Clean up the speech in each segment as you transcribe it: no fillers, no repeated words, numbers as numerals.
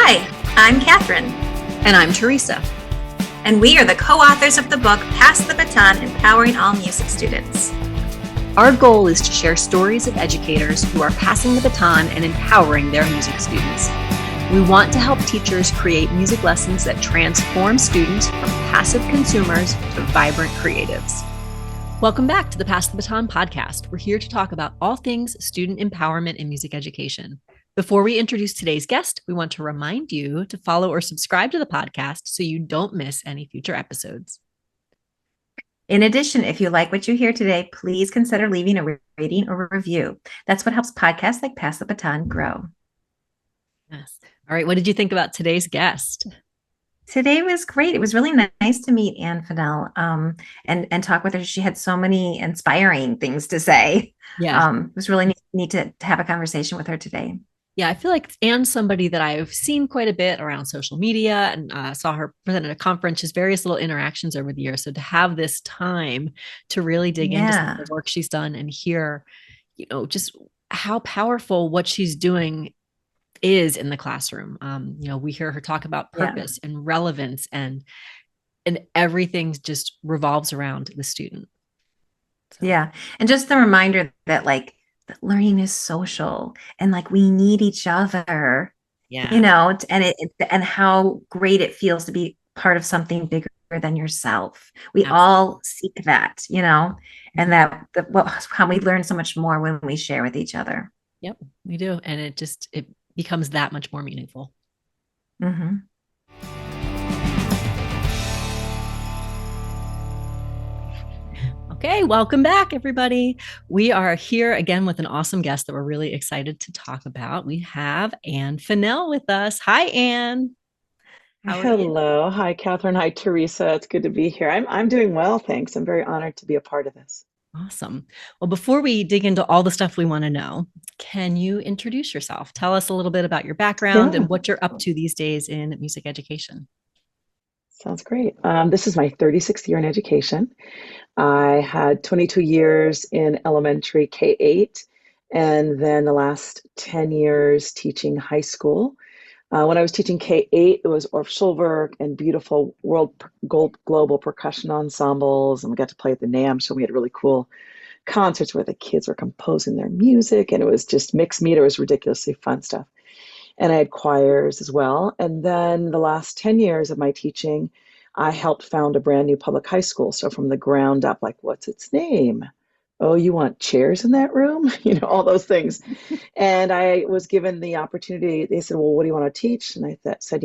Hi, I'm Catherine. And I'm Teresa. And we are the co-authors of the book, Pass the Baton, Empowering All Music Students. Our goal is to share stories of educators who are passing the baton and empowering their music students. We want to help teachers create music lessons that transform students from passive consumers to vibrant creatives. Welcome back to the Pass the Baton podcast. We're here to talk about all things student empowerment in music education. Before we introduce today's guest, we want to remind you to follow or subscribe to the podcast so you don't miss any future episodes. In addition, if you like what you hear today, please consider leaving a rating or review. That's what helps podcasts like Pass the Baton grow. Yes. All right. What did you think about today's guest? Today was great. It was really nice to meet Fennell and talk with her. She had so many inspiring things to say. Yeah. It was really neat to have a conversation with her today. Yeah, I feel like Anne's somebody that I've seen quite a bit around social media and saw her present at a conference, just various little interactions over the years. So to have this time to really dig into some of the work she's done and hear, just how powerful what she's doing is in the classroom. We hear her talk about purpose and relevance and everything just revolves around the student. So. Yeah. And just the reminder that that learning is social and we need each other, and how great it feels to be part of something bigger than yourself. We all seek that, and how we learn so much more when we share with each other. Yep, we do. And it becomes that much more meaningful. Mm-hmm. Okay, welcome back, everybody. We are here again with an awesome guest that we're really excited to talk about. We have Anne Fennell with us. Hi, Anne. Hello. Hi, Catherine. Hi, Teresa. It's good to be here. I'm doing well, thanks. I'm very honored to be a part of this. Awesome. Well, before we dig into all the stuff we want to know, can you introduce yourself? Tell us a little bit about your background and what you're up to these days in music education. Sounds great. This is my 36th year in education. I had 22 years in elementary K-8, and then the last 10 years teaching high school. When I was teaching K-8, it was Orff Schulwerk and beautiful global percussion ensembles, and we got to play at the NAMM, so we had really cool concerts where the kids were composing their music, and it was just mixed meter. It was ridiculously fun stuff. And I had choirs as well. And then the last 10 years of my teaching, I helped found a brand new public high school. So from the ground up, what's its name? Oh, you want chairs in that room? All those things. And I was given the opportunity. They said, well, what do you want to teach? And I said,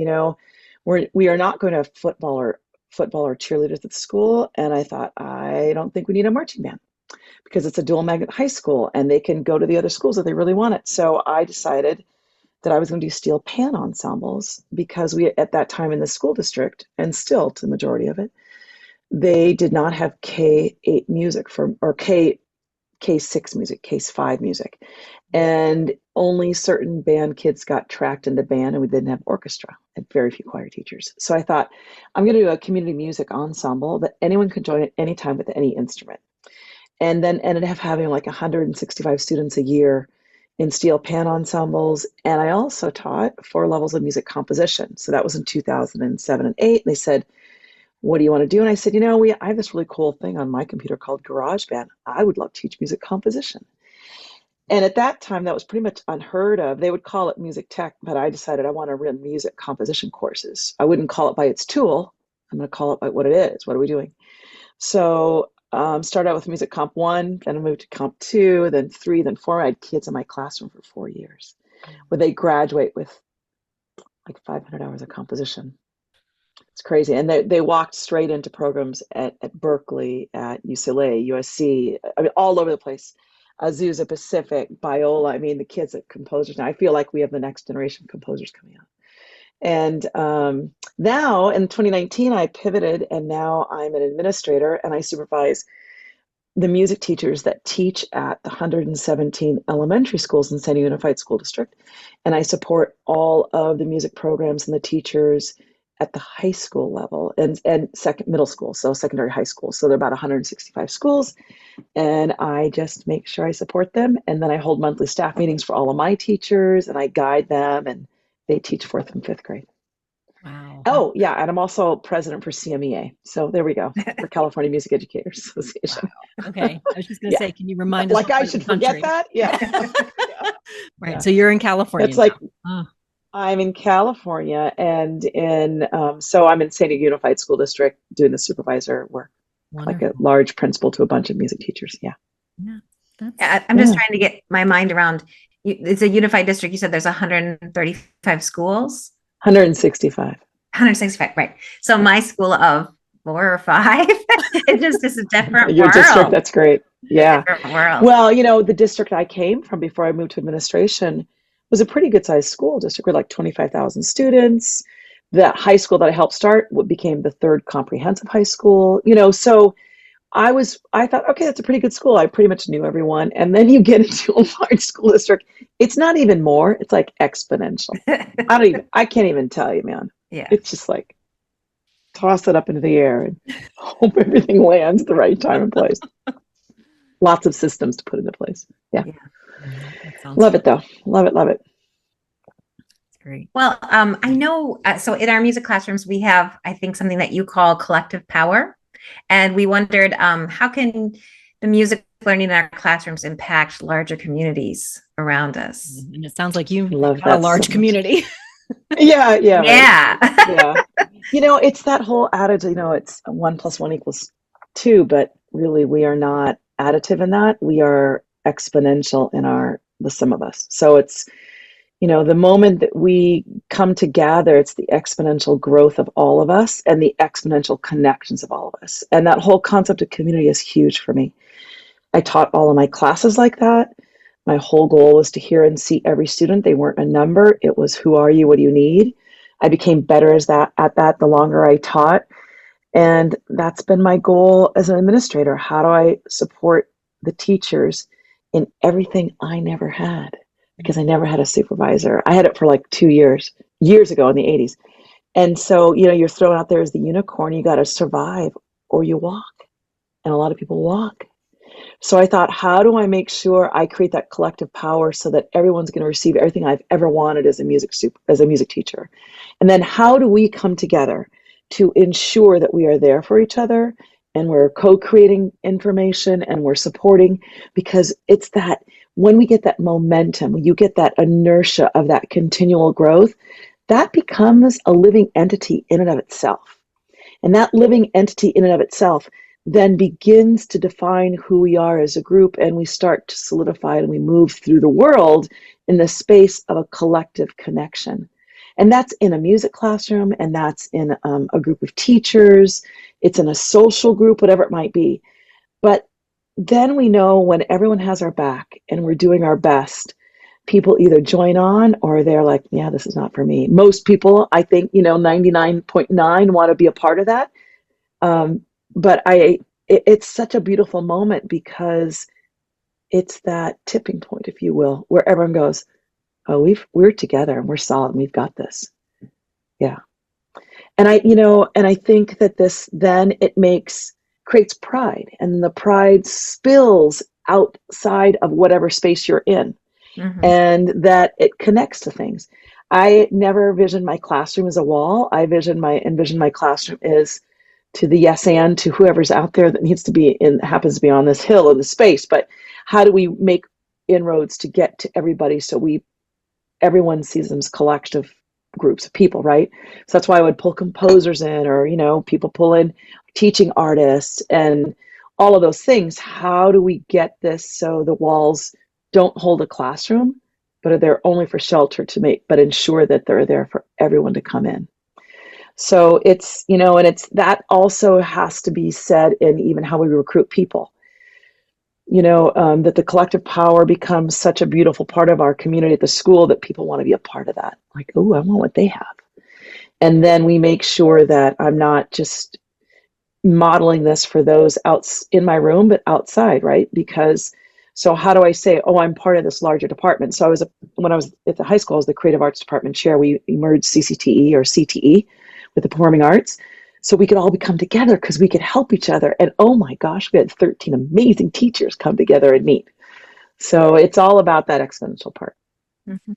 we are not going to have football or cheerleaders at the school. And I thought, I don't think we need a marching band because it's a dual magnet high school and they can go to the other schools if they really want it. So I decided that I was going to do steel pan ensembles because we, at that time in the school district, and still to the majority of it, they did not have K-8 music or K-6 music, K-5 music. And only certain band kids got tracked into band, and we didn't have orchestra and very few choir teachers. So I thought, I'm going to do a community music ensemble that anyone could join at any time with any instrument. And then ended up having 165 students a year in steel pan ensembles. And I also taught 4 levels of music composition. So that was in 2007 and 8. And they said, what do you want to do? And I said, I have this really cool thing on my computer called GarageBand. I would love to teach music composition. And at that time, that was pretty much unheard of. They would call it music tech, but I decided I want to run music composition courses. I wouldn't call it by its tool. I'm going to call it by what it is. What are we doing? So started out with Music Comp 1, then I moved to Comp 2, then 3, then 4. I had kids in my classroom for 4 years where they graduate with 500 hours of composition. It's crazy. And they walked straight into programs at Berkeley, at UCLA, USC, all over the place. Azusa Pacific, Biola. The kids are composers now. I feel like we have the next generation of composers coming out. And now in 2019, I pivoted and now I'm an administrator and I supervise the music teachers that teach at the 117 elementary schools in San Diego Unified School District. And I support all of the music programs and the teachers at the high school level and middle school, so secondary high school. So there are about 165 schools. And I just make sure I support them. And then I hold monthly staff meetings for all of my teachers and I guide them and They teach fourth and fifth grade. Wow. Oh, yeah. And I'm also president for CMEA. So there we go, for California Music Educators Association. Wow. Okay. I was just going to Yeah. say, can you remind us Like what I part of the should forget country? that? Yeah. Right. Yeah. So you're in California It's like now. I'm in California and so I'm in San Diego Unified School District doing the supervisor work, like a Wonderful. large principal to a bunch of music teachers. Yeah. Yeah. I'm just trying to get my mind around. It's a unified district. You said there's 135 schools. 165. 165, right? So my school of 4 or 5, it just is a different Your district, world. that's great. A Yeah. different world. Well, the district I came from before I moved to administration was a pretty good sized school district with like 25,000 students. That high school that I helped start what became the third comprehensive high school. So I thought, okay, that's a pretty good school. I pretty much knew everyone. And then you get into a large school district. It's not even more, it's like exponential. I can't even tell you, man. Yeah. It's just like toss it up into the air and hope everything lands at the right time and place. Lots of systems to put into place. Yeah. Love it though. Love it. Love it. That's great. Well, I know. So in our music classrooms, we have, I think, something that you call collective power. And we wondered, how can the music learning in our classrooms impact larger communities around us? And it sounds like you love got a large community. Yeah. Yeah. Yeah. Right. Yeah. It's that whole adage, it's 1 + 1 = 2, but really we are not additive in that. We are exponential in the sum of us. So it's, the moment that we come together, it's the exponential growth of all of us and the exponential connections of all of us. And that whole concept of community is huge for me. I taught all of my classes like that. My whole goal was to hear and see every student. They weren't a number. It was, who are you? What do you need? I became better at that the longer I taught. And that's been my goal as an administrator. How do I support the teachers in everything I never had? Because I never had a supervisor. I had it for like 2 years ago in the 80s. And so, you're thrown out there as the unicorn. You got to survive or you walk. And a lot of people walk. So I thought, how do I make sure I create that collective power so that everyone's going to receive everything I've ever wanted as a music teacher? And then how do we come together to ensure that we are there for each other and we're co-creating information and we're supporting? Because it's that when we get that momentum, you get that inertia of that continual growth, that becomes a living entity in and of itself. And that living entity in and of itself then begins to define who we are as a group, and we start to solidify and we move through the world in the space of a collective connection. And that's in a music classroom, and that's in a group of teachers, it's in a social group, whatever it might be. But then we know when everyone has our back and we're doing our best, people either join on or they're like, yeah, this is not for me. Most people, I think, 99.9 want to be a part of that. But it's such a beautiful moment because it's that tipping point, if you will, where everyone goes, oh, we're together and we're solid and we've got this. Yeah. And I think that this then creates pride, and the pride spills outside of whatever space you're in. Mm-hmm. And that it connects to things. I never envisioned my classroom as a wall. I envisioned my classroom is to the yes and to whoever's out there that needs to be happens to be on this hill in the space. But how do we make inroads to get to everybody so everyone sees them as collective groups of people, right? So that's why I would pull composers in, or people pull in teaching artists and all of those things. How do we get this so the walls don't hold a classroom, but are there only for shelter but ensure that they're there for everyone to come in? So it's, and that also has to be said in even how we recruit people, that the collective power becomes such a beautiful part of our community at the school that people want to be a part of that. Like, oh, I want what they have. And then we make sure that I'm not just modeling this for those out in my room, but outside, right? So how do I say, oh, I'm part of this larger department? So when I was at the high school, I was the creative arts department chair. We merged CCTE or CTE with the performing arts, so we could all become together because we could help each other. And oh my gosh, we had 13 amazing teachers come together and meet. So it's all about that exponential part. Mm-hmm.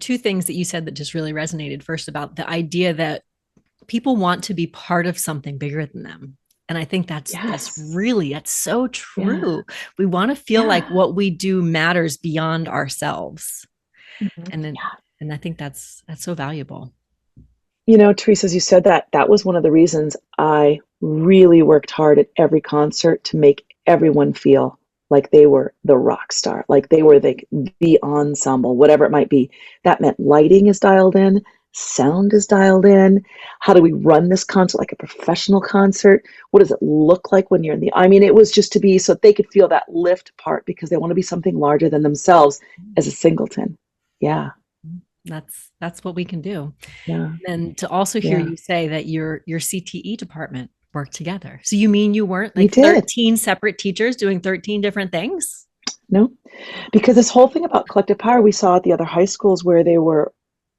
two things that you said that just really resonated. First, about the idea that people want to be part of something bigger than them. And I think that's Yes. that's so Yeah. true. We want to feel like Yeah. what we do matters beyond ourselves. Mhm. And then and I think that's so valuable. Teresa, as you said that, that was one of the reasons I really worked hard at every concert to make everyone feel like they were the rock star, like they were the ensemble, whatever it might be. That meant lighting is dialed in, sound is dialed in. How do we run this concert like a professional concert? What does it look like when you're in the, I mean, it was just to be so they could feel that lift part because they want to be something larger than themselves as a singleton. Yeah. That's what we can do. Yeah. And to also hear Yeah. you say that your CTE department worked together. So you mean you weren't We like did. 13 separate teachers doing 13 different things? No, because this whole thing about collective power we saw at the other high schools where they were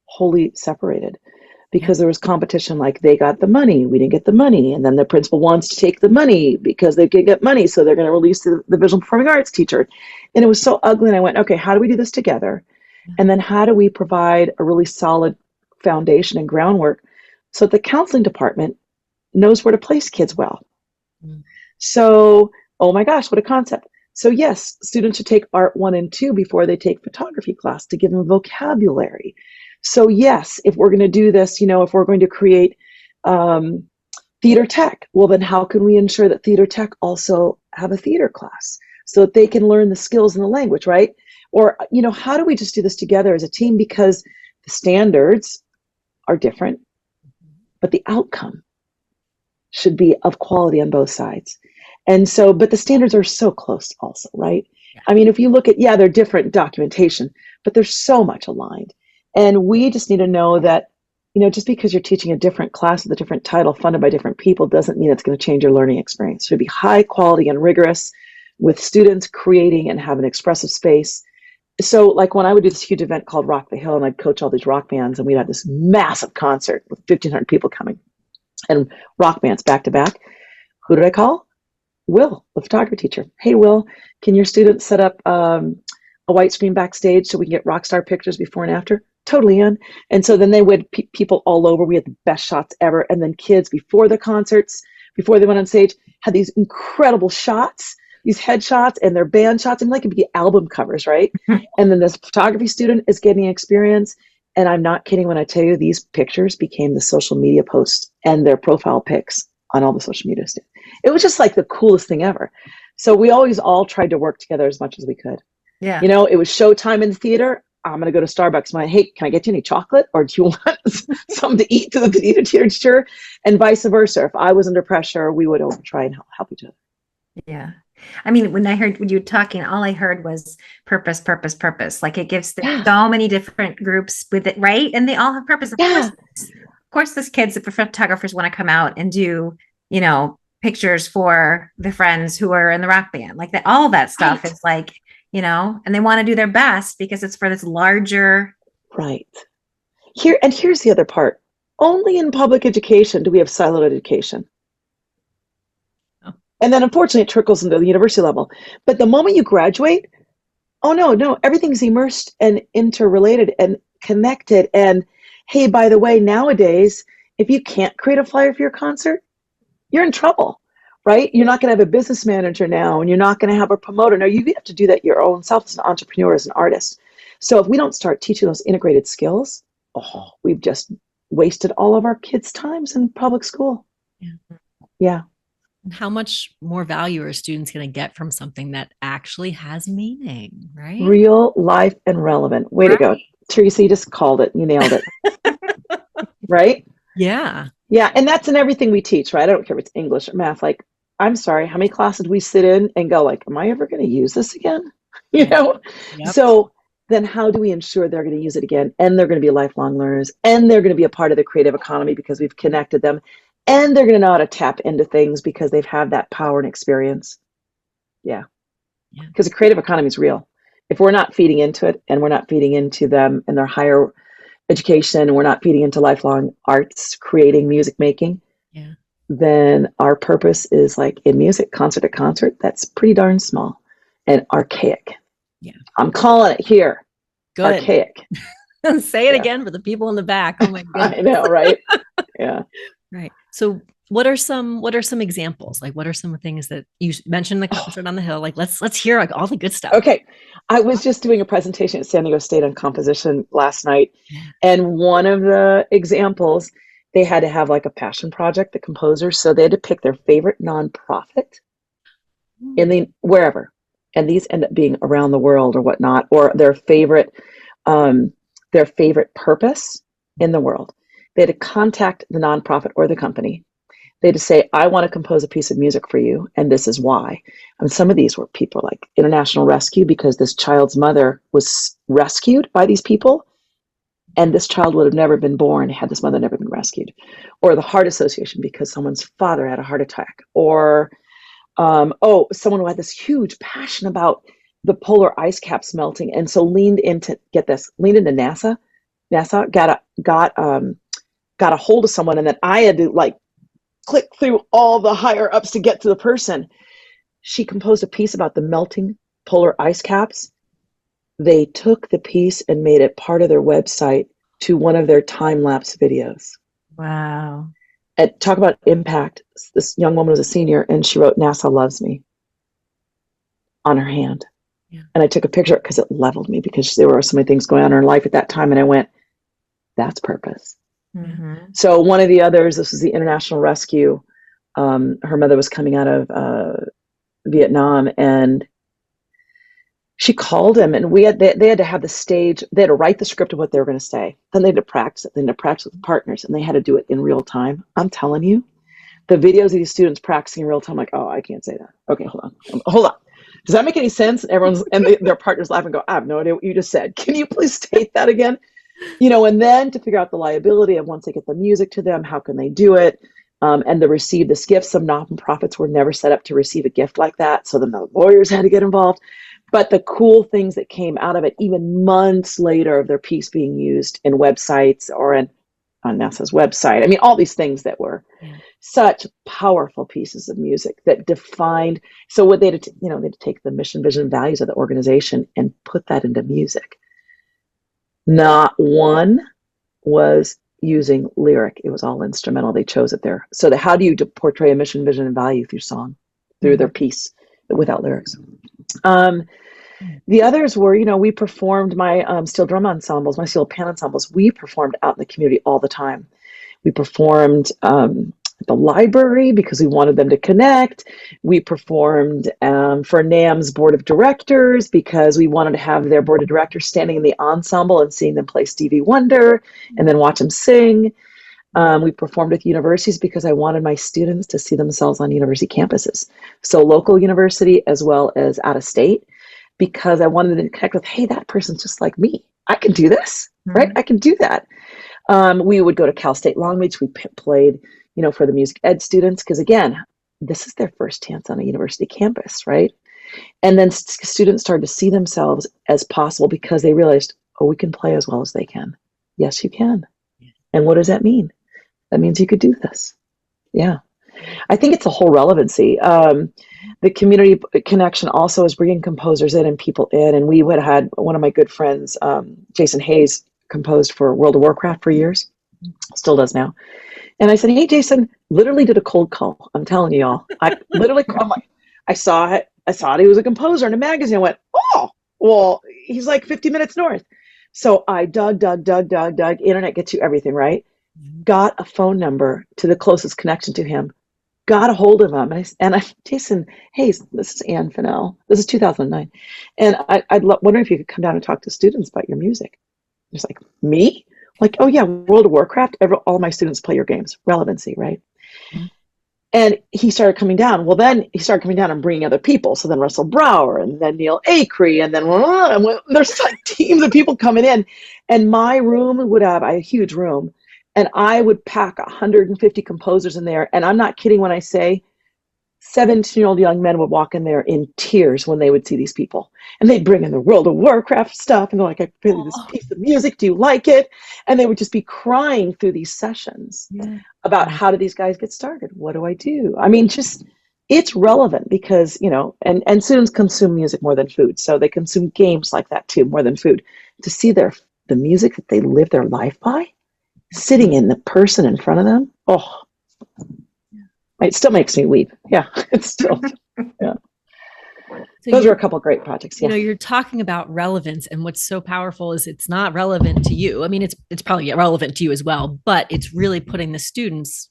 wholly separated Yeah. because there was competition, like they got the money, we didn't get the money, and then the principal wants to take the money because they can get money, so they're going to release the visual performing arts teacher. And it was so ugly, and I went, okay, how do we do this together? And then how do we provide a really solid foundation and groundwork so that the counseling department knows where to place kids well? Mm. So, oh my gosh, what a concept. So yes, students should take art 1 and 2 before they take photography class to give them vocabulary. So yes, if we're going to do this, if we're going to create theater tech, well then how can we ensure that theater tech also have a theater class so that they can learn the skills and the language, right? Or, how do we just do this together as a team? Because the standards are different, but the outcome should be of quality on both sides. And so, but the standards are so close also, right? Yeah. I mean, if you look at, they're different documentation, but there's so much aligned. And we just need to know that, just because you're teaching a different class with a different title funded by different people doesn't mean it's going to change your learning experience. It should be high quality and rigorous with students creating and have an expressive space. So like when I would do this huge event called Rock the Hill and I'd coach all these rock bands and we'd have this massive concert with 1,500 people coming and rock bands back to back. Who did I call? Will, the photography teacher. Hey, Will, can your students set up a white screen backstage so we can get rock star pictures before and after? Totally in. And so then they would people all over. We had the best shots ever. And then kids before the concerts, before they went on stage, had these incredible shots, these headshots and their band shots. And like it could be album covers, right? And then this photography student is getting experience. And I'm not kidding when I tell you these pictures became the social media posts and their profile pics on all the social media stuff. It was just like the coolest thing ever. So we always all tried to work together as much as we could. Yeah. It was showtime in the theater. I'm going to go to Starbucks. Hey, can I get you any chocolate? Or do you want something to eat to the theater teacher? And vice versa. If I was under pressure, we would try and help each other. Yeah. I mean, when you were talking, all I heard was purpose, purpose, purpose. Like it gives so many different groups with it, right? And they all have purpose. Of course, those kids, the photographers want to come out and do, pictures for the friends who are in the rock band. Like that, all that stuff is like, and they want to do their best because it's for this larger. Right. Here's the other part. Only in public education do we have siloed education. And then unfortunately it trickles into the university level. But the moment you graduate, oh no, everything's immersed and interrelated and connected. And hey, by the way, nowadays, if you can't create a flyer for your concert, you're in trouble, right? You're not going to have a business manager now, and you're not going to have a promoter. No, you have to do that your own self as an entrepreneur, as an artist. So if we don't start teaching those integrated skills, we've just wasted all of our kids' times in public school. Yeah. And how much more value are students going to get from something that actually has meaning, right? Real life and relevant. Way to go. Teresa, you just called it. You nailed it. Right? Yeah. Yeah. And that's in everything we teach, right? I don't care if it's English or math. Like, I'm sorry, how many classes we sit in and go like, am I ever going to use this again? Yep. So then how do we ensure they're going to use it again? And they're going to be lifelong learners, and they're going to be a part of the creative economy because we've connected them, and they're going to know how to tap into things because they've had that power and experience. Yeah. Because the creative economy is real. If we're not feeding into it, and we're not feeding into them and their higher education, and we're not feeding into lifelong arts, creating, music making, then our purpose is like in music, concert to concert. That's pretty darn small and archaic. Yeah. I'm calling it here. Good. Archaic. Say it Yeah. again for the people in the back. Oh my I goodness. know, right? Yeah. Right. So what are some examples? Like what are some things that you mentioned the Oh, concert on the hill? Like let's hear like all the good stuff. okay. I was just doing a presentation at San Diego State on composition last night. Yeah. And one of the examples, they had to have like a passion project, the composers. So they had to pick their favorite nonprofit in the wherever. And these end up being around the world or whatnot, or um, their favorite purpose in the world. They had to contact the nonprofit or the company. They had to say, I want to compose a piece of music for you, and this is why. And some of these were people like international rescue because this child's mother was rescued by these people, and this child would have never been born had this mother never been rescued. Or the Heart Association because someone's father had a heart attack. Or someone who had this huge passion about the polar ice caps melting, and so leaned into NASA. NASA got a hold of someone, and then I had to like click through all the higher ups to get to the person. She composed a piece about the melting polar ice caps. They took the piece and made it part of their website to one of their time lapse videos. Wow. And talk about impact. This young woman was a senior, and she wrote "NASA loves me" on her hand. Yeah. And I took a picture because it leveled me because there were so many things going on in her life at that time. And I went, that's purpose. Mm-hmm. So one of the others, this was the international rescue. Her mother was coming out of Vietnam, and she called him, and they had to have the stage. They had to write the script of what they were going to say. Then they had to practice it. Then they had to practice with partners, and they had to do it in real time. I'm telling you, the videos of these students practicing in real time, like, oh, I can't say that. Okay, hold on. Does that make any sense? Their partners laugh and go, I have no idea what you just said. Can you please state that again? And then to figure out the liability of once they get the music to them, how can they do it? And to receive this gift. Some nonprofits were never set up to receive a gift like that. So then the lawyers had to get involved. But the cool things that came out of it, even months later of their piece being used in websites or on NASA's website. I mean, all these things that were such powerful pieces of music that defined. So what they had to, they had to take the mission, vision, and values of the organization and put that into music. Not one was using lyric. It was all instrumental. They chose it there. So how do you portray a mission, vision, and value through song, through their piece without lyrics? The others were, we performed my steel drum ensembles, my steel pan ensembles. We performed out in the community all the time. We performed at the library because we wanted them to connect. We performed for NAM's board of directors because we wanted to have their board of directors standing in the ensemble and seeing them play Stevie Wonder and then watch them sing. We performed with universities because I wanted my students to see themselves on university campuses. So local university as well as out of state, because I wanted them to connect with, hey, that person's just like me. I can do this, right? I can do that. We would go to Cal State Long Beach. We played, for the music ed students, because again, this is their first chance on a university campus, right? And then students started to see themselves as possible because they realized, oh, we can play as well as they can. Yes, you can. And what does that mean? That means you could do this. Yeah. I think it's a whole relevancy. The community connection also is bringing composers in and people in. And we would have had one of my good friends, Jason Hayes, composed for World of Warcraft for years, still does now. And I said, hey, Jason, literally did a cold call. I'm telling you all. I'm like, I saw it. I thought he was a composer in a magazine. I went, oh, well, he's like 50 minutes north. So I dug. Internet gets you everything, right? Got a phone number to the closest connection to him. Got a hold of him. And I Jason, hey, this is Ann Fennell. This is 2009. And I'd wonder if you could come down and talk to students about your music. He's like, me? Like, oh yeah, World of Warcraft. All my students play your games. Relevancy, right? Mm-hmm. And he started coming down. Well, then he started coming down and bringing other people. So then Russell Brower, and then Neil Acree, and then there's like teams of people coming in. And my room would have a huge room. And I would pack 150 composers in there. And I'm not kidding when I say 17-year-old young men would walk in there in tears when they would see these people. And they'd bring in the World of Warcraft stuff. And they're like, I play this piece of music. Do you like it? And they would just be crying through these sessions about how do these guys get started? What do I do? I mean, just it's relevant because, and students consume music more than food. So they consume games like that too, more than food. To see their the music that they live their life by, sitting in the person in front of them, oh, it still makes me weep. Yeah, it's still, yeah. So Those are a couple of great projects. Yeah. you're talking about relevance, and what's so powerful is it's not relevant to you. I mean, it's probably relevant to you as well, but it's really putting the students,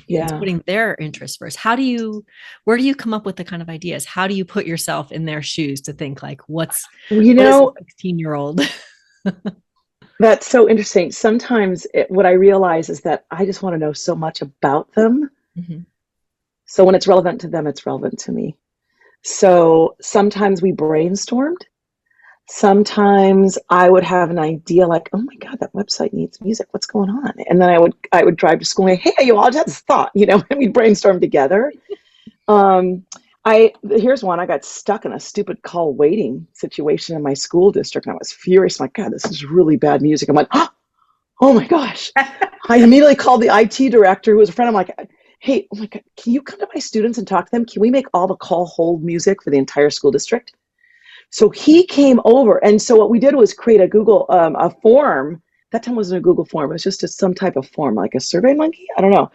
it's putting their interests first. Where do you come up with the kind of ideas? How do you put yourself in their shoes to think like, what is a 16-year-old? That's so interesting. Sometimes what I realize is that I just want to know so much about them. Mm-hmm. So when it's relevant to them, it's relevant to me. So sometimes we brainstormed. Sometimes I would have an idea like, oh my God, that website needs music. What's going on? And then I would drive to school and say, hey, you all just thought, and we'd brainstorm together. Here's one. I got stuck in a stupid call waiting situation in my school district, and I was furious. I'm like, God, this is really bad music. I'm like, oh my gosh. I immediately called the IT director, who was a friend. I'm like, hey, oh my God, can you come to my students and talk to them? Can we make all the call hold music for the entire school district? So he came over, and so what we did was create a Google a form. That time wasn't a Google form. It was just some type of form, like a Survey Monkey. I don't know.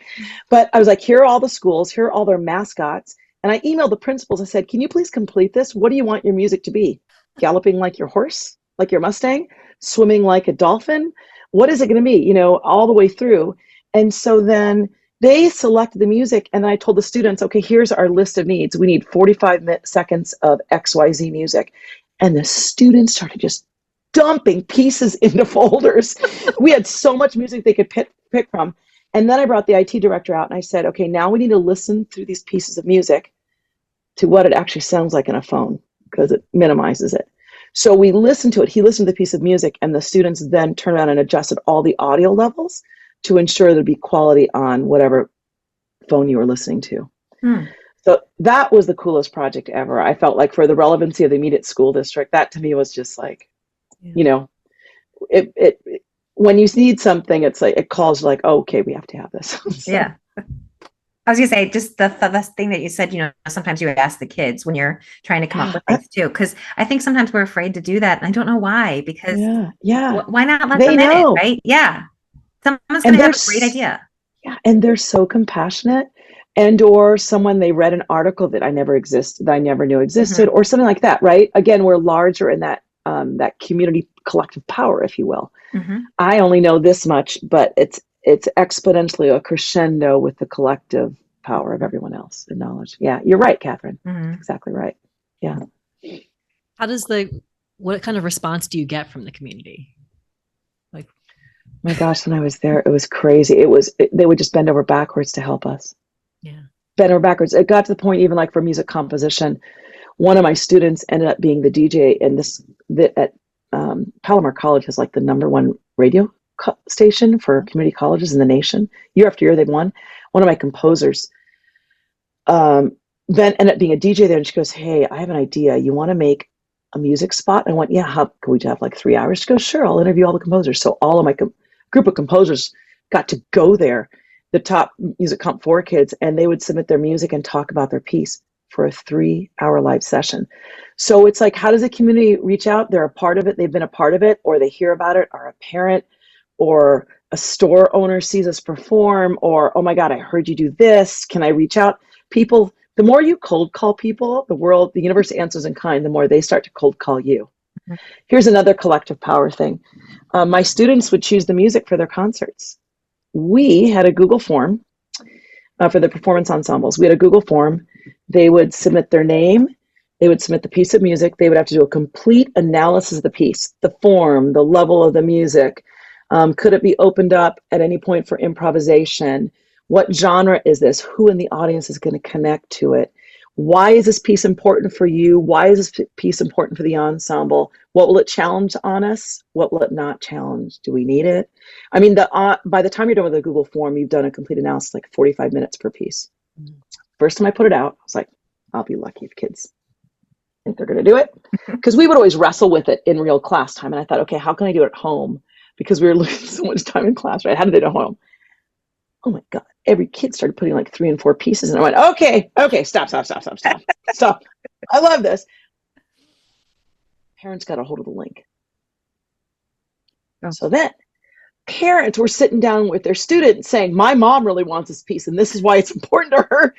But I was like, here are all the schools. Here are all their mascots. And I emailed the principals. I said, can you please complete this? What do you want your music to be? Galloping like your horse, like your Mustang, swimming like a dolphin? What is it going to be? All the way through. And so then they selected the music, and I told the students, okay, here's our list of needs. We need 45 seconds of XYZ music. And the students started just dumping pieces into folders. We had so much music they could pick from. And then I brought the IT director out and I said, okay, now we need to listen through these pieces of music to what it actually sounds like in a phone, because it minimizes it. So we listened to it. He listened to the piece of music, and the students then turned around and adjusted all the audio levels to ensure there'd be quality on whatever phone you were listening to. So that was the coolest project ever. I felt like for the relevancy of the immediate school district, that to me was just like, it when you need something, it's like, it calls like, oh, okay, we have to have this. So. Yeah. I was gonna say, just the thing that you said, sometimes you ask the kids when you're trying to come up with things too, because I think sometimes we're afraid to do that. And I don't know why, because why not let them in it, right? Yeah. Someone's going to have a great idea. Yeah. And they're so compassionate, or someone, they read an article that I never knew existed, or something like that. Right. Again, we're larger in that community collective power, if you will. I only know this much, but it's exponentially a crescendo with the collective power of everyone else and knowledge. Yeah, you're right, Catherine. Exactly right. Yeah. What kind of response do you get from the community? Like, my gosh, when I was there, it was crazy. They would just bend over backwards to help us. Yeah. Bend over backwards. It got to the point, even like for music composition, one of my students ended up being the DJ, and at Palomar College has like the #1 radio station for community colleges in the nation. Year after year, they've won. One of my composers then ended up being a DJ there, and she goes, hey, I have an idea. You want to make a music spot? And I went, yeah, how can we have like 3 hours? She goes, sure, I'll interview all the composers. So all of my group of composers got to go there, the top music comp 4 kids, and they would submit their music and talk about their piece for a 3-hour live session. So it's like, how does the community reach out? They're a part of it. They've been a part of it, or they hear about it, or a parent or a store owner sees us perform, or, oh my God, I heard you do this. Can I reach out? People, the more you cold call people, the universe answers in kind, the more they start to cold call you. Here's another collective power thing. My students would choose the music for their concerts. We had a Google form for the performance ensembles. We had a Google form. They would submit their name. They would submit the piece of music. They would have to do a complete analysis of the piece, the form, the level of the music. Could it be opened up at any point for improvisation? What genre is this? Who in the audience is going to connect to it? Why is this piece important for you? Why is this piece important for the ensemble? What will it challenge on us? What will it not challenge? Do we need it? I mean, by the time you're done with the Google form, you've done a complete analysis, like 45 minutes per piece. First time I put it out, I was like, I'll be lucky if kids think they're going to do it. Because we would always wrestle with it in real class time. And I thought, okay, how can I do it at home? Because we were losing so much time in class, right? How did they do it at home? Oh my God, every kid started putting like 3 and 4 pieces. And I went, okay, stop. I love this. Parents got a hold of the link. Oh. So then parents were sitting down with their students saying, my mom really wants this piece and this is why it's important to her.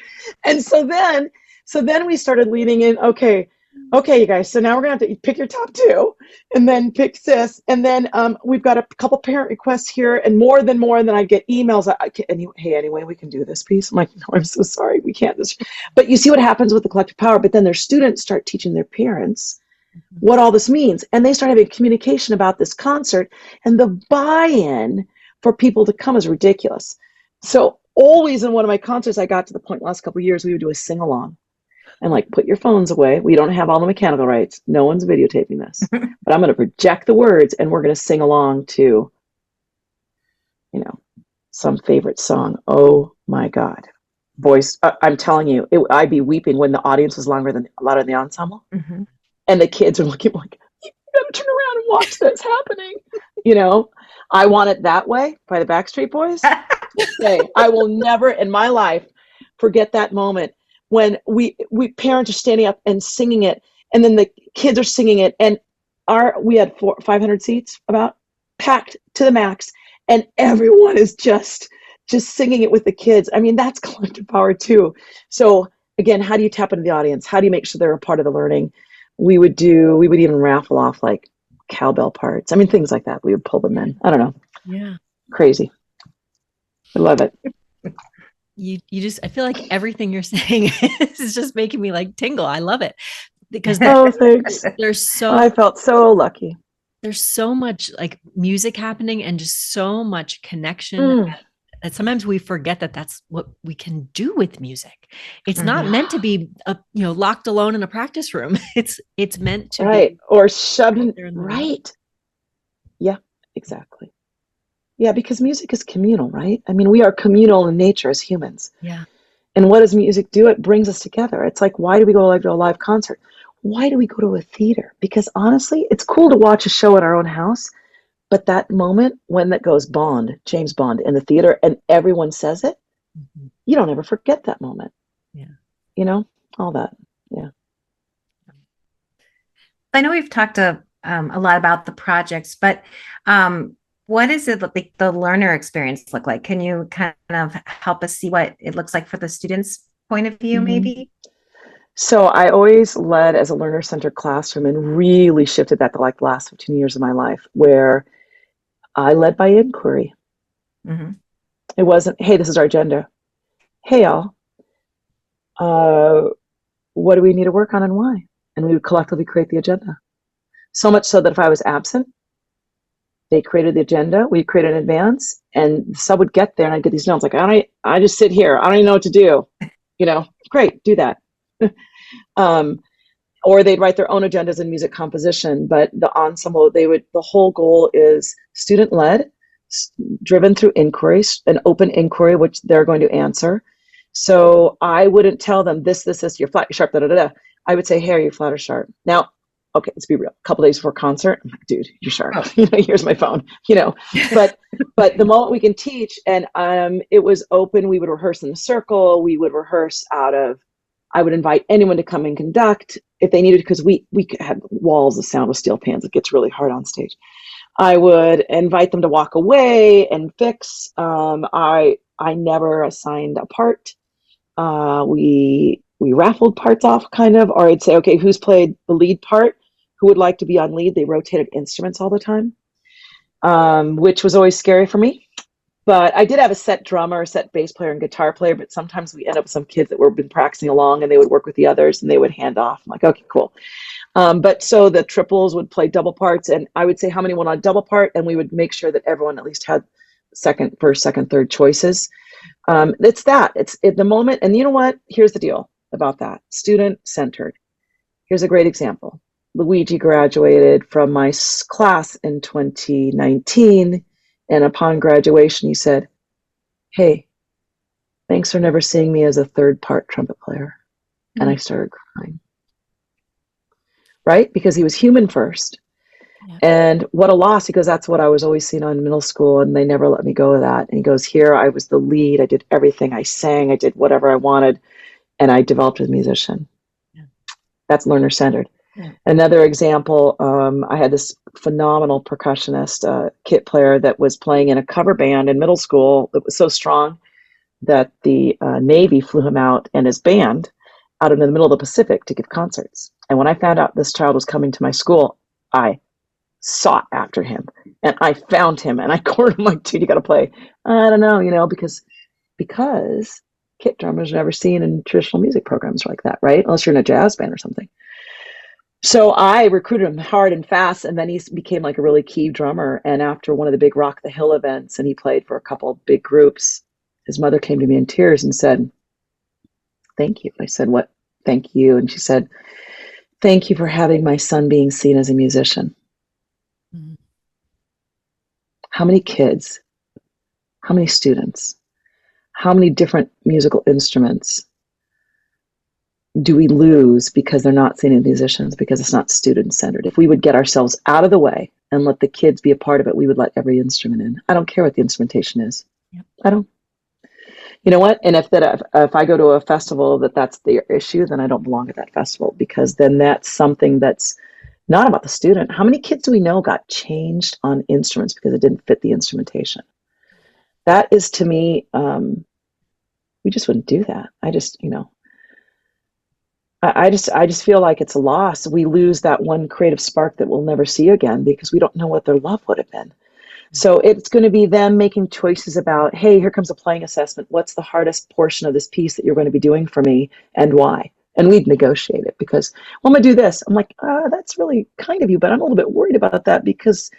And so then we started leading in, okay, you guys, so now we're gonna have to pick your top two and then pick this. And then we've got a couple parent requests here, and more than I get emails. Anyway, we can do this piece. I'm like, no, I'm so sorry, we can't. But you see what happens with the collective power. But then their students start teaching their parents what all this means. And they start having communication about this concert, and the buy-in for people to come is ridiculous. So always in one of my concerts, I got to the point last couple of years, we would do a sing-along. And like, put your phones away. We don't have all the mechanical rights. No one's videotaping this. But I'm going to project the words, and we're going to sing along to, some favorite song. Oh my God. Voice. I'm telling you, I'd be weeping when the audience was louder than the ensemble. Mm-hmm. And the kids are looking like, you gotta turn around and watch this happening. I Want It That Way by the Backstreet Boys. I will never in my life forget that moment when we parents are standing up and singing it, and then the kids are singing it, and we had 500 seats about, packed to the max, and everyone is just singing it with the kids. I mean, that's collective power too. So again, how do you tap into the audience? How do you make sure they're a part of the learning? We would even raffle off like cowbell parts. I mean, things like that. We would pull them in. I don't know. Yeah. Crazy. I love it. I feel like everything you're saying is just making me like tingle. I love it because thanks. I felt so lucky. There's so much like music happening and just so much connection. And sometimes we forget that that's what we can do with music. It's not meant to be locked alone in a practice room. It's meant to be or shoved in right. Yeah, exactly. Yeah, because music is communal, right? I mean, we are communal in nature as humans. Yeah. And what does music do? It brings us together. It's like, why do we go to a live concert? Why do we go to a theater? Because honestly, it's cool to watch a show in our own house. But that moment when that goes James Bond in the theater, and everyone says it, you don't ever forget that moment. Yeah. All that. Yeah. I know we've talked a lot about the projects, but what is it like the learner experience look like? Can you kind of help us see what it looks like for the students' point of view, maybe? So I always led as a learner-centered classroom and really shifted that to like the last 15 years of my life, where I led by inquiry. Mm-hmm. It wasn't, hey, this is our agenda. Hey, y'all, what do we need to work on and why? And we would collectively create the agenda. So much so that if I was absent, they created the agenda, we created in advance, and the sub would get there and I'd get these notes like, I just sit here. I don't even know what to do. Great, do that. Or they'd write their own agendas in music composition, but the ensemble, the whole goal is student-led, driven through inquiries, an open inquiry, which they're going to answer. So I wouldn't tell them this, you're flat, you're sharp, da, da, da, da. I would say, hey, are you flat or sharp? Now, okay, let's be real. A couple days before concert, I'm like, dude, you're sharp. Oh. Here's my phone, but the moment we can teach, and it was open, we would rehearse in a circle, we would rehearse I would invite anyone to come and conduct if they needed, because we had walls of sound with steel pans. It gets really hard on stage. I would invite them to walk away and fix. I never assigned a part. We raffled parts off kind of, or I'd say, okay, who's played the lead part? Who would like to be on lead? They rotated instruments all the time, which was always scary for me. But I did have a set drummer, a set bass player, and guitar player. But sometimes we end up with some kids that were been practicing along, and they would work with the others, and they would hand off. I'm like, okay, cool. But so the triples would play double parts, and I would say how many went on double part, and we would make sure that everyone at least had first, second, third choices. It's at the moment, and you know what? Here's the deal about that: student-centered. Here's a great example. Luigi graduated from my class in 2019. And upon graduation, he said, hey, thanks for never seeing me as a third part trumpet player. Mm-hmm. And I started crying. Right? Because he was human first. Yeah. And what a loss. He goes, that's what I was always seeing on middle school, and they never let me go with that. And he goes, here, I was the lead. I did everything. I sang. I did whatever I wanted. And I developed as a musician. Yeah. That's learner-centered. Yeah. Another example, I had this phenomenal percussionist, kit player that was playing in a cover band in middle school that was so strong that the Navy flew him out and his band out into the middle of the Pacific to give concerts. And when I found out this child was coming to my school, I sought after him and I found him and I cornered him like, dude, you got to play. I don't know, because kit drummers are never seen in traditional music programs like that, right? Unless you're in a jazz band or something. So I recruited him hard and fast, and then he became like a really key drummer. And after one of the big Rock the Hill events, and he played for a couple of big groups, his mother came to me in tears and said, "Thank you." I said, "What? Thank you." And she said, "Thank you for having my son being seen as a musician." Mm-hmm. How many kids, how many students, how many different musical instruments do we lose because they're not seen as musicians, because it's not student-centered? If we would get ourselves out of the way and let the kids be a part of it, we would let every instrument in. I don't care what the instrumentation is. Yep. I don't. You know what? And if I go to a festival that's the issue, then I don't belong at that festival, because then that's something that's not about the student. How many kids do we know got changed on instruments because it didn't fit the instrumentation? That is, to me, we just wouldn't do that. I just feel like it's a loss. We lose that one creative spark that we'll never see again because we don't know what their love would have been. So it's going to be them making choices about, hey, here comes a playing assessment. What's the hardest portion of this piece that you're going to be doing for me, and why? And we'd negotiate it because, well, I'm going to do this. I'm like, that's really kind of you, but I'm a little bit worried about that because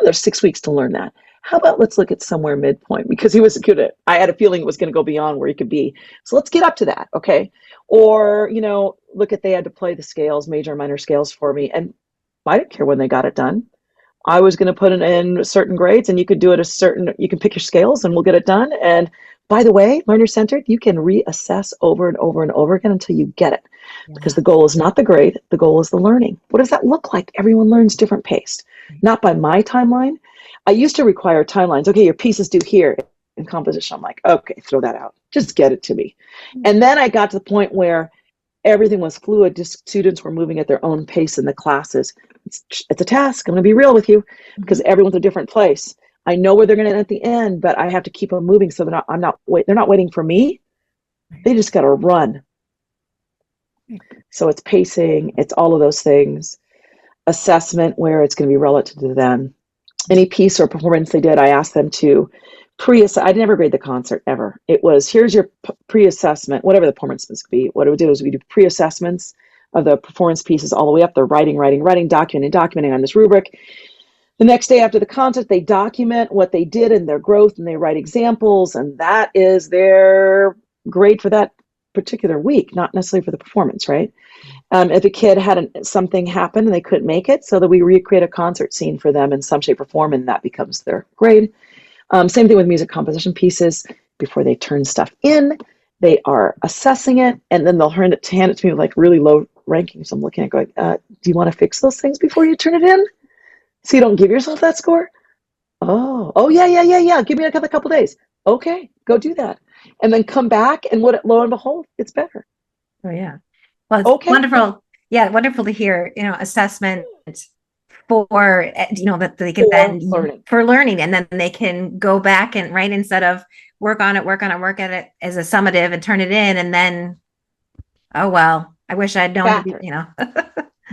there's 6 weeks to learn that. How about let's look at somewhere midpoint, because he was good at, I had a feeling it was going to go beyond where he could be. So let's get up to that. Okay. Or, look at, they had to play the scales, major and minor scales for me. And I didn't care when they got it done. I was going to put it in certain grades, and you could do it you can pick your scales and we'll get it done. And by the way, learner-centered, you can reassess over and over and over again until you get it. Yeah. Because the goal is not the grade, the goal is the learning. What does that look like? Everyone learns different pace, not by my timeline. I used to require timelines. Okay, your piece is due here in composition. I'm like, okay, throw that out. Just get it to me. And then I got to the point where everything was fluid. Just students were moving at their own pace in the classes. It's a task. I'm going to be real with you, because everyone's a different place. I know where they're going to end at the end, but I have to keep them moving. So they're not waiting for me. They just got to run. So it's pacing. It's all of those things. Assessment, where it's going to be relative to them. Any piece or performance they did, I asked them to pre-assess. I never grade the concert ever. It was, here's your pre-assessment, whatever the performance must be. What we do is we do pre-assessments of the performance pieces all the way up. They're writing, documenting on this rubric. The next day after the concert, they document what they did and their growth, and they write examples, and that is their grade for that particular week, not necessarily for the performance, right? If a kid had something happen and they couldn't make it, so that we recreate a concert scene for them in some shape or form, and that becomes their grade. Same thing with music composition pieces. Before they turn stuff in, they are assessing it, and then they'll hand it to me with like really low rankings. I'm looking at going, do you want to fix those things before you turn it in? So you don't give yourself that score? Oh, yeah. Give me a couple days. Okay, go do that. And then come back, and lo and behold, it's better. Oh, yeah. Well, it's wonderful. Yeah, wonderful to hear, assessment for, that they can for learning, and then they can go back and instead of work at it as a summative and turn it in, and then, oh, well, I wish I'd known,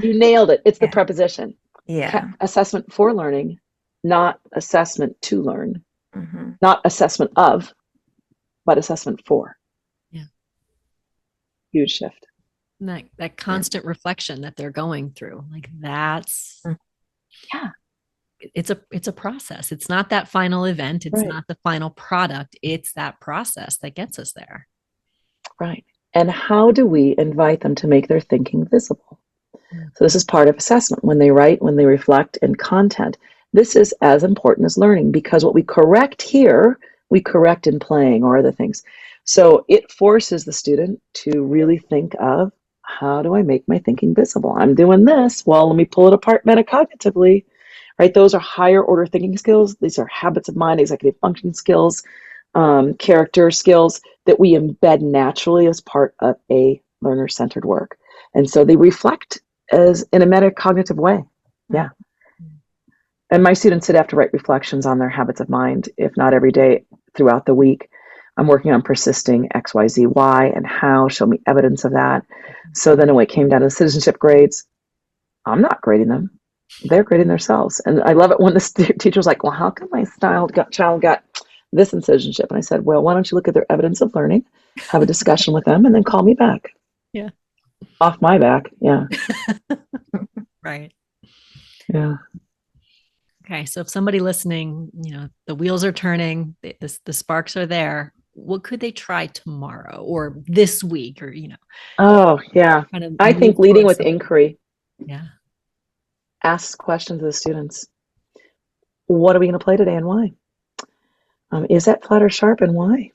You nailed it. It's the preposition. Yeah. Assessment for learning, not assessment to learn, not assessment of, but assessment for. Yeah. Huge shift. That constant reflection that they're going through, like that's, it's a process. It's not that final event. It's not the final product. It's that process that gets us there. Right. And how do we invite them to make their thinking visible? So this is part of assessment. When they write, when they reflect, and content, this is as important as learning, because what we correct here, we correct in playing or other things. So it forces the student to really think of, how do I make my thinking visible? I'm doing this. Well, let me pull it apart metacognitively, right? Those are higher order thinking skills. These are habits of mind, executive function skills, character skills that we embed naturally as part of a learner-centered work. And so they reflect as in a metacognitive way. Yeah. And my students did have to write reflections on their habits of mind, if not every day throughout the week. I'm working on persisting X, Y, Z, Y, and how. Show me evidence of that. So then when it came down to citizenship grades, I'm not grading them. They're grading themselves. And I love it when the teacher's like, well, how come my child got this in citizenship? And I said, well, why don't you look at their evidence of learning, have a discussion with them, and then call me back. Yeah. Off my back. Yeah. Right. Yeah. Okay. So if somebody listening, the wheels are turning, the sparks are there, what could they try tomorrow or this week or, Oh, yeah. kind of I think leading with something? inquiry. Yeah. Ask questions of the students. What are we going to play today and why? Is that flat or sharp and why?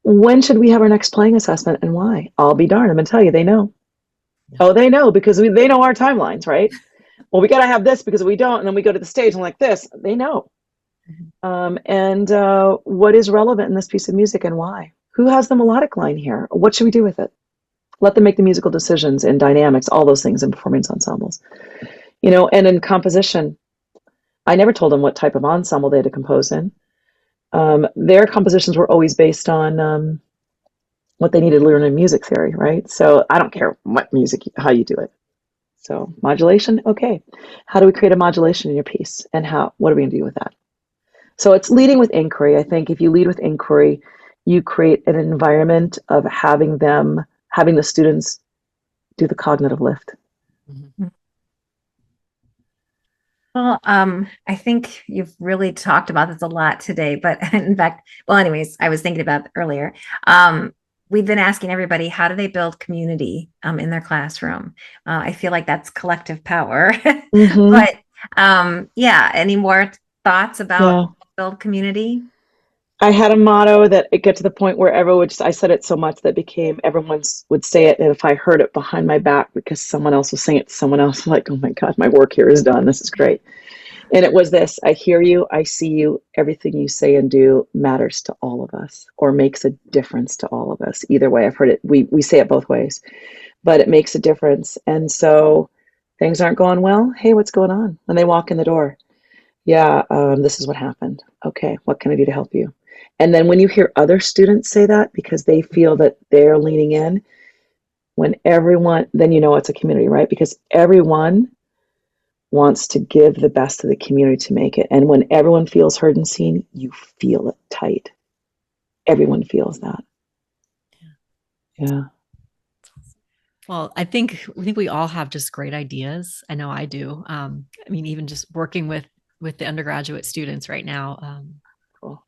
When should we have our next playing assessment and why? I'll be darned. I'm going to tell you, they know. Yeah. Oh, they know because they know our timelines, right? Well, we got to have this because if we don't, and then we go to the stage and like this, they know. And what is relevant in this piece of music and why? Who has the melodic line here? What should we do with it? Let them make the musical decisions and dynamics, all those things in performance ensembles. And in composition, I never told them what type of ensemble they had to compose in. Their compositions were always based on what they needed to learn in music theory, right? So I don't care what music, how you do it. So modulation, okay. How do we create a modulation in your piece? And what are we going to do with that? So it's leading with inquiry. I think if you lead with inquiry, you create an environment of having the students do the cognitive lift. Mm-hmm. Well, I think you've really talked about this a lot today, but in fact, anyways, I was thinking about it earlier. We've been asking everybody, how do they build community in their classroom? I feel like that's collective power. Mm-hmm. But any more thoughts about build community? I had a motto that it got to the point where I said it so much that became everyone would say it. And if I heard it behind my back because someone else was saying it to someone else, I'm like, oh my God, my work here is done. This is great. And it was this: I hear you, I see you, everything you say and do matters to all of us or makes a difference to all of us. Either way, I've heard it. We say it both ways, but it makes a difference. And so things aren't going well. Hey, what's going on? When they walk in the door. Yeah, this is what happened. Okay, what can I do to help you? And then when you hear other students say that because they feel that they're leaning in, then it's a community, right? Because everyone wants to give the best to the community to make it. And when everyone feels heard and seen, you feel it tight. Everyone feels that. Yeah. Well, I think we all have just great ideas. I know I do. Even just working with the undergraduate students right now, Cool.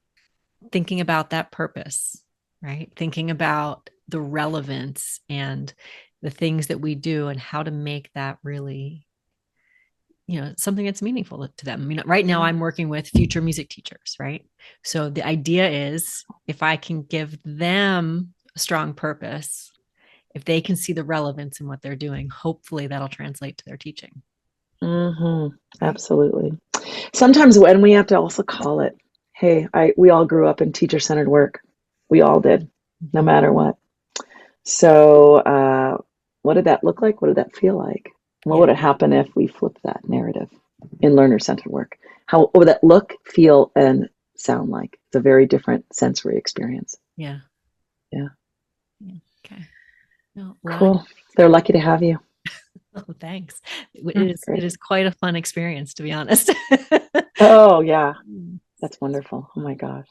Thinking about that purpose, right? Thinking about the relevance and the things that we do and how to make that really, something that's meaningful to them. Right now I'm working with future music teachers, right? So the idea is if I can give them a strong purpose, if they can see the relevance in what they're doing, hopefully that'll translate to their teaching. Mm-hmm. Absolutely. Sometimes when we have to also call it, hey, we all grew up in teacher-centered work. We all did, no matter what. So what did that look like? What did that feel like? What would it happen if we flipped that narrative in learner-centered work? What would that look, feel, and sound like? It's a very different sensory experience. Yeah. Yeah. Okay. No, cool. They're lucky to have you. Oh, thanks. It is quite a fun experience, to be honest. Oh, yeah. That's wonderful. Oh, my gosh.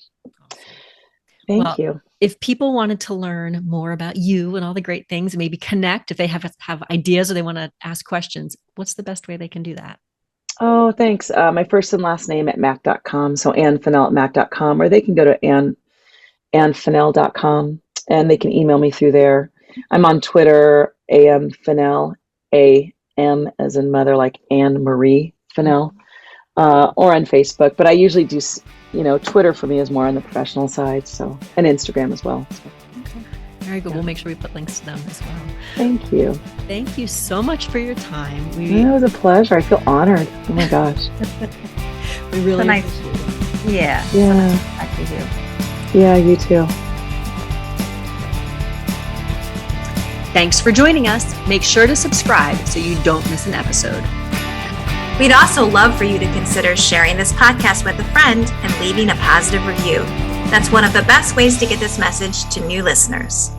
Thank you. If people wanted to learn more about you and all the great things, maybe connect, if they have ideas or they want to ask questions, what's the best way they can do that? Oh, thanks. My first and last name at mac.com. So Ann Fennell at mac.com, or they can go to annfennell.com and they can email me through there. I'm on Twitter, AM Fennell, AM as in mother, like Anne Marie Fennell, or on Facebook. But I usually do, Twitter for me is more on the professional side, and Instagram as well. So. Okay. Very good. Yeah. We'll make sure we put links to them as well. Thank you. Thank you so much for your time. It was a pleasure. I feel honored. Oh my gosh. We really appreciate it. Yeah. Yeah. I do. Yeah, you too. Thanks for joining us. Make sure to subscribe so you don't miss an episode. We'd also love for you to consider sharing this podcast with a friend and leaving a positive review. That's one of the best ways to get this message to new listeners.